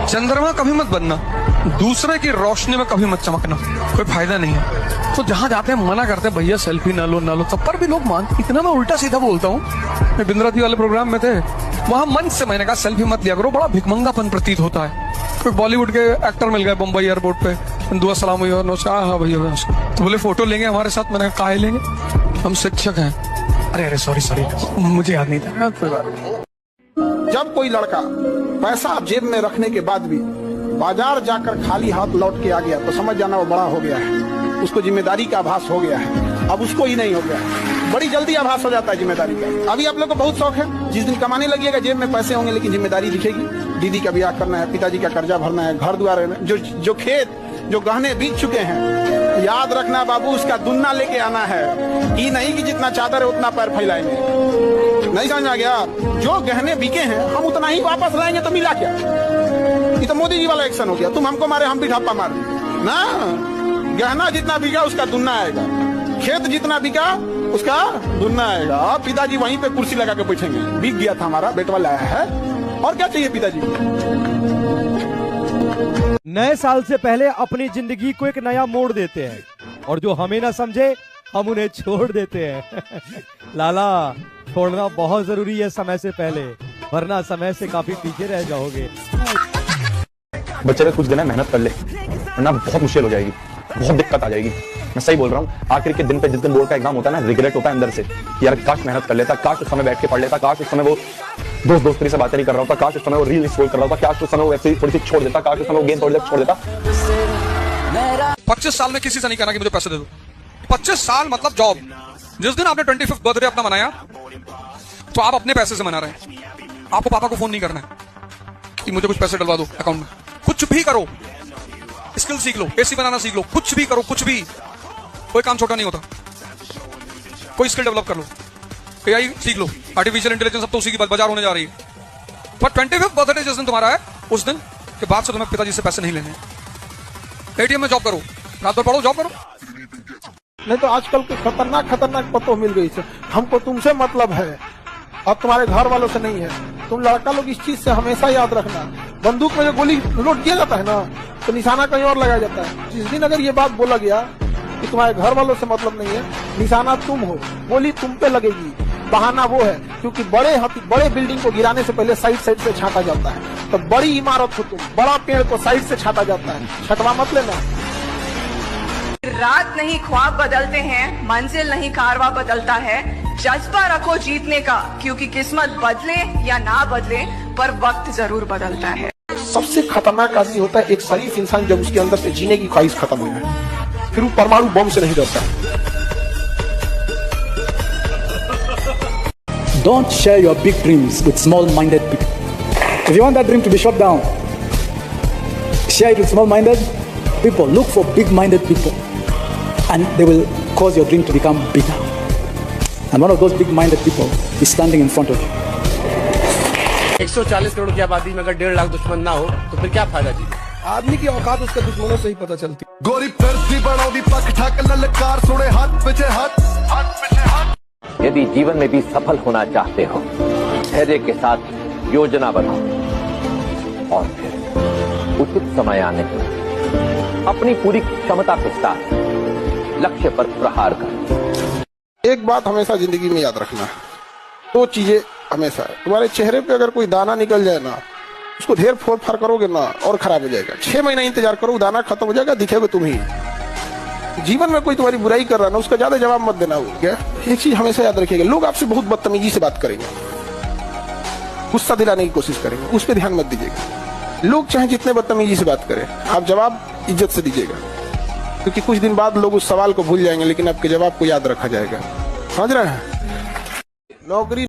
चंद्रमा कभी मत बनना, दूसरे की रोशनी में कभी मत चमकना, कोई फायदा नहीं है। तो जहां जाते हैं मना करते हैं भैया सेल्फी ना लो ना लो, तब पर भी लोग मान। इतना मैं उल्टा सीधा बोलता हूँ। मैं बिंद्राती वाले प्रोग्राम में थे, वहां मंच से मैंने कहा सेल्फी मत लिया करो, बड़ा भिखमंगापन प्रतीत होता है। कोई बॉलीवुड के एक्टर मिल गए बम्बई एयरपोर्ट पे, दुआ सलाम हुई और हाँ भैया तो बोले फोटो लेंगे हमारे साथ। मैंने कहा काहे लेंगे, हम शिक्षक हैं। अरे सॉरी मुझे याद नहीं था। कोई बात नहीं। जब कोई लड़का पैसा जेब में रखने के बाद भी बाजार जाकर खाली हाथ लौट के आ गया तो समझ जाना वो बड़ा हो गया है, उसको जिम्मेदारी का आभास हो गया है। अब उसको ही नहीं हो गया है, बड़ी जल्दी आभास हो जाता है जिम्मेदारी का। अभी आप लोग को बहुत शौक है, जिस दिन कमाने लगिएगा जेब में पैसे होंगे लेकिन जिम्मेदारी दिखेगी। दीदी का ब्याह करना है, पिताजी का कर्जा भरना है, घर द्वार में जो खेत जो गहने बीत चुके हैं, याद रखना बाबू उसका दुन्ना लेके आना है। ये नहीं कि जितना चादर है उतना पैर फैलाएंगे, नहीं समझ आ गया। जो गहने बिके हैं हम उतना ही वापस लाएंगे तो मिला क्या? ये तो मोदी जी वाला एक्शन हो गया, तुम हमको मारे हम भी ढापा मार ना। गहना जितना बिका उसका दुन्ना आएगा, खेत जितना बिका उसका दुन्ना आएगा। पिताजी वहीं पे कुर्सी लगा के बैठेंगे, बिक गया था हमारा बेटवा लाया है, और क्या चाहिए पिताजी। नए साल से पहले अपनी जिंदगी को एक नया मोड़ देते हैं, और जो हमें ना समझे हम उन्हें छोड़ देते हैं। लाला, छोड़ना बहुत जरूरी है समय से पहले, वरना समय से काफी पीछे रह जाओगे। बच्चे का कुछ दिन है, मेहनत कर ले, वरना बहुत मुश्किल हो जाएगी, बहुत दिक्कत आ जाएगी। मैं सही बोल रहा हूँ। आखिर के दिन पे जिस दिन बोर्ड का एग्जाम होता है ना, रिग्रेट होता है अंदर से कि यार काश मेहनत कर लेता, काश उस समय बैठ के पढ़ लेता, काश उस समय वो दोस्ती से बातें नहीं कर रहा होता, काश उस समय वो रील स्क्रॉल कर रहा होता, काश उस समय वो वैसे थोड़ी सी छोड़ देता, काश उस समय वो गेम थोड़ी देर छोड़ देता। 25 साल में किसी से नहीं कहना कि मुझे पैसे दे दो। 25 साल मतलब जॉब। जिस दिन आपने 25th बर्थडे अपना मनाया तो आप अपने पैसे से मना रहे हैं। आपको पापा को फोन नहीं करना है कि मुझे कुछ पैसे डलवा दो अकाउंट में। कुछ भी करो, स्किल सीख लो, एसी बनाना सीख लो, कुछ भी करो, कुछ भी। कोई काम छोटा नहीं होता। कोई स्किल डेवलप कर लो, एआई सीख लो, आर्टिफिशियल इंटेलिजेंस, अब तो उसी की बाजार होने जा रही है। पर 25th बर्थडे जिस दिन तुम्हारा है, उस दिन के बाद से तुम्हें पिताजी से पैसे नहीं लेने। एटीएम में जॉब करो, रात भर पढ़ो, जॉब करो। नहीं तो आजकल के खतरनाक पतो मिल गई से, हमको तुमसे मतलब है, अब तुम्हारे घर वालों से नहीं है। तुम लड़का लोग इस चीज से हमेशा याद रखना, बंदूक में जो गोली लोड किया जाता है ना, तो निशाना कहीं और लगाया जाता है। जिस दिन अगर ये बात बोला गया कि तुम्हारे घर वालों से मतलब नहीं है, निशाना तुम हो, गोली तुम पे लगेगी, बहाना वो है क्योंकि बड़े बिल्डिंग को गिराने से पहले साइड से छाटा जाता है। तो बड़ी इमारत हो तुम, बड़ा पेड़ को साइड से छाटा जाता है, छटवा मत लेना। रात नहीं ख्वाब बदलते हैं, मंजिल नहीं कारवा बदलता है। जज्बा रखो जीतने का, क्योंकि किस्मत बदले या ना बदले पर वक्त जरूर बदलता है। सबसे खतरनाक आदमी होता है एक शरीफ इंसान जब उसके अंदर से जीने की ख्वाहिश खत्म हो जाए, फिर वो परमाणु बम से नहीं डरता। Don't share your big dreams with small-minded people. If you want that dream to be shot down, share it with small-minded people. Look for big-minded people, and they will cause your dream to become bigger. And one of those big-minded people is standing in front of you. 140 crore की आबादी में अगर 1.5 लाख दुश्मन ना हो तो फिर क्या फायदा जी? आदमी की औकात उसके दुश्मनों से ही पता चलती। गोरी फिरती बनाओ पक ठक ललकार सुने हाथ पीछे हाथ पीछे हाथ। यदि जीवन में भी सफल होना चाहते हो, धैर्य के साथ योजना बनाओ और फिर उचित समय आने पर अपनी पूरी क्षमता के साथ लक्ष्य पर प्रहार करो। एक बात हमेशा जिंदगी में याद रखना, 2 चीजें हमेशा है। तुम्हारे चेहरे पे अगर कोई दाना निकल जाए ना, उसको ढेर फोड़ फाड़ करोगे ना और खराब हो जाएगा। 6 महीना इंतजार करो, दाना खत्म हो जाएगा, दिखेगा तुम ही। जीवन में कोई तुम्हारी बुराई कर रहा है ना, उसका ज्यादा जवाब मत देना। क्या एक चीज हमेशा याद रखिएगा, लोग आपसे बहुत बदतमीजी से बात करेंगे, गुस्सा दिलाने की कोशिश करेंगे, उस पर ध्यान मत दीजिएगा। लोग चाहे जितने बदतमीजी से बात करें, आप जवाब इज्जत से दीजिएगा, क्योंकि कुछ दिन बाद लोग उस सवाल को भूल जाएंगे लेकिन आपके जवाब को याद रखा जाएगा। समझ रहे हैं? नौकरी